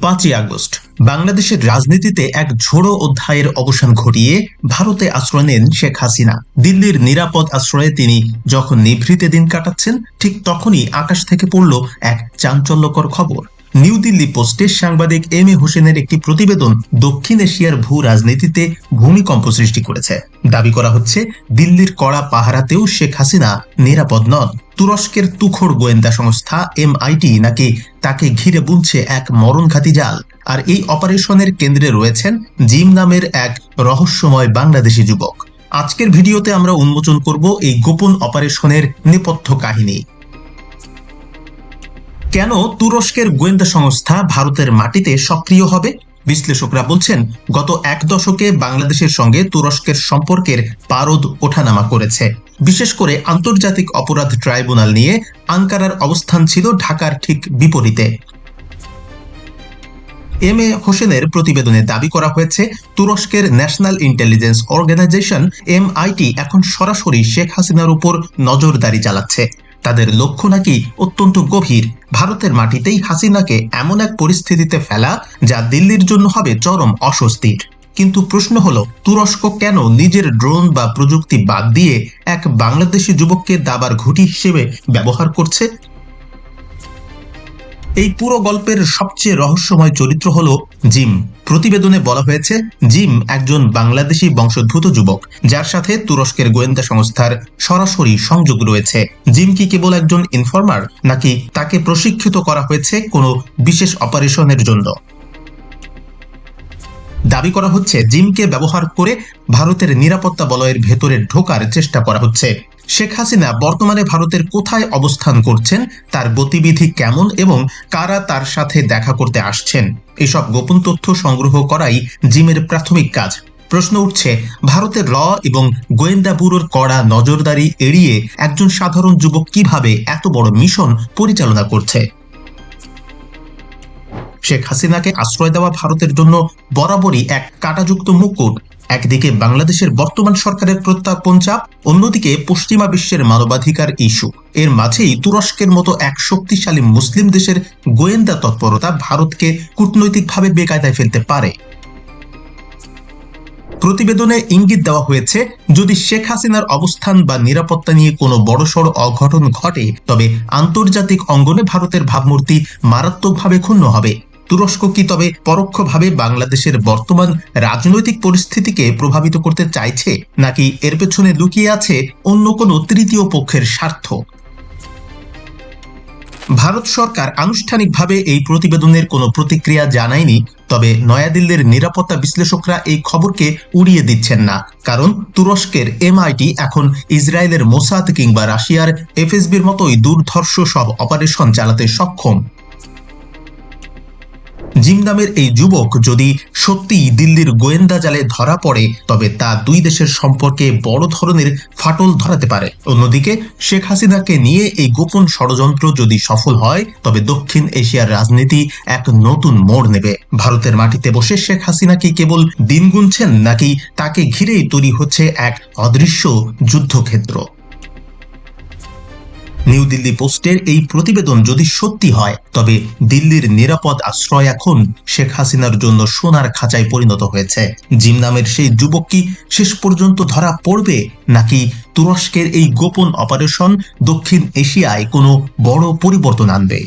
5ই August বাংলাদেশের রাজনীতিতে এক ঝোড়ো অধ্যায়ের অবসান ঘটিয়ে ভারতে আশ্রয় নেন শেখ হাসিনা। দিল্লির নিরাপদ আশ্রয়ে তিনি যখন নিভৃতে দিন কাটাচ্ছেন, ঠিক তখনই আকাশ থেকে পড়ল এক চাঞ্চল্যকর খবর। নিউ দিল্লি পোস্টের সাংবাদিক এম এ হোসেনের একটি প্রতিবেদন দক্ষিণ এশিয়ার ভূ রাজনীতিতে ভূমিকম্প সৃষ্টি করেছে। দাবি করা হচ্ছে, দিল্লির কড়া পাহারাতেও শেখ হাসিনা নিরাপদ নন। তুরস্কের তুখোড় গোয়েন্দা সংস্থা MIT নাকি তাকে ঘিরে বুনছে এক মরণঘাতী জাল। আর এই অপারেশনের কেন্দ্রে রয়েছেন জিম নামের এক রহস্যময় বাংলাদেশি যুবক। আজকের ভিডিওতে আমরা উন্মোচন করব এই গোপন অপারেশনের নেপথ্য কাহিনী। কেন তুরস্কের গোয়েন্দা সংস্থা ভারতের মাটিতে সক্রিয় হবে? বিশ্লেষকরা বলছেন, গত এক দশকে বাংলাদেশের সঙ্গে তুরস্কের সম্পর্কের পারদ ওঠানামা করেছে। বিশেষ করে আন্তর্জাতিক অপরাধ ট্রাইব্যুনাল নিয়ে আঙ্কারার অবস্থান ছিল ঢাকার ঠিক বিপরীতে। এম এ হোসেনের প্রতিবেদনে দাবি করা হয়েছে, তুরস্কের ন্যাশনাল ইন্টেলিজেন্স অর্গানাইজেশন MIT এখন সরাসরি শেখ হাসিনার উপর নজরদারি চালাচ্ছে। তাদের লক্ষ্য নাকি অত্যন্ত গভীর, ভারতের মাটিতেই হাসিনাকে এমন এক পরিস্থিতিতে ফেলা যা দিল্লির জন্য হবে চরম অস্বস্তির। কিন্তু প্রশ্ন হলো, তুরস্ক কেন নিজের ড্রোন বা প্রযুক্তি বাদ দিয়ে এক বাংলাদেশি যুবককে দাবার ঘুঁটি হিসেবে ব্যবহার করছে? এই পুরো গল্পের সবচেয়ে রহস্যময় চরিত্র হলো জিম। প্রতিবেদনে বলা হয়েছে, জিম একজন বাংলাদেশি বংশোদ্ভূত যুবক, যার সাথে তুরস্কের গোয়েন্দা সংস্থার সরাসরি সংযোগ রয়েছে। জিম কি কেবল একজন ইনফরমার, নাকি তাকে প্রশিক্ষিত করা হয়েছে কোনো বিশেষ অপারেশনের জন্য? দাবি করা হচ্ছে, জিমকে ব্যবহার করে ভারতের নিরাপত্তা বলয়ের ভেতরে ঢোকার চেষ্টা করা হচ্ছে। শেখ হাসিনা বর্তমানে ভারতের কোথায় অবস্থান করছেন, তার গতিবিধি কেমন এবং কারা তার সাথে দেখা করতে আসছেন, এসব গোপন তথ্য সংগ্রহ করাই জিমের প্রাথমিক কাজ। প্রশ্ন উঠছে, ভারতের র এবং গোয়েন্দা ব্যুরোর কড়া নজরদারি এড়িয়ে একজন সাধারণ যুবক কিভাবে এত বড় মিশন পরিচালনা করছে? শেখ হাসিনাকে আশ্রয় দেওয়া ভারতের জন্য বরাবরই এক কাঁটাযুক্ত মুকুট। একদিকে বাংলাদেশের বর্তমান সরকারের প্রত্যর্পণ চাপ, অন্যদিকে পশ্চিমা বিশ্বের মানবাধিকার ইস্যু। এর মাঝেই তুরস্কের মতো এক শক্তিশালী মুসলিম দেশের গোয়েন্দা তৎপরতা ভারতকে কূটনৈতিকভাবে বেকায়দায় ফেলতে পারে। প্রতিবেদনে ইঙ্গিত দেওয়া হয়েছে, যদি শেখ হাসিনার অবস্থান বা নিরাপত্তা নিয়ে কোনো বড়সড় অঘটন ঘটে, তবে আন্তর্জাতিক অঙ্গনে ভারতের ভাবমূর্তি মারাত্মকভাবে ক্ষুণ্ণ হবে। তুরস্ক কি তবে পরোক্ষভাবে বাংলাদেশের বর্তমান রাজনৈতিক পরিস্থিতিকে প্রভাবিত করতে চাইছে, নাকি এর পেছনে লুকিয়ে আছে অন্য কোনো তৃতীয় পক্ষের স্বার্থ? ভারত সরকার আনুষ্ঠানিকভাবে এই প্রতিবেদনের কোনো প্রতিক্রিয়া জানায়নি, তবে নয়াদিল্লির নিরাপত্তা বিশ্লেষকরা এই খবরকে উড়িয়ে দিচ্ছেন না। কারণ তুরস্কের MIT এখন ইসরায়েলের মোসাদ কিংবা রাশিয়ার FSBর মতোই দুর্ধর্ষ সব অপারেশন চালাতে সক্ষম। জিম নামের এই যুবক যদি সত্যিই দিল্লির গোয়েন্দা জালে ধরা পড়ে, তবে তা দুই দেশের সম্পর্কে বড় ধরনের ফাটল ধরাতে পারে। অন্যদিকে শেখ হাসিনাকে নিয়ে এই গোপন ষড়যন্ত্র যদি সফল হয়, তবে দক্ষিণ এশিয়ার রাজনীতি এক নতুন মোড় নেবে। ভারতের মাটিতে বসে শেখ হাসিনা কি কেবল দিন গুনছেন, নাকি তাকে ঘিরেই তৈরি হচ্ছে এক অদৃশ্য যুদ্ধক্ষেত্র? নিউ দিল্লি পোস্টের এই প্রতিবেদন যদি সত্যি হয়, তবে দিল্লির নিরাপদ আশ্রয় এখন শেখ হাসিনার জন্য সোনার খাঁচায় পরিণত হয়েছে। জিম নামের সেই যুবক কি শেষ পর্যন্ত ধরা পড়বে, নাকি তুরস্কের এই গোপন অপারেশন দক্ষিণ এশিয়ায় কোনো বড় পরিবর্তন আনবে?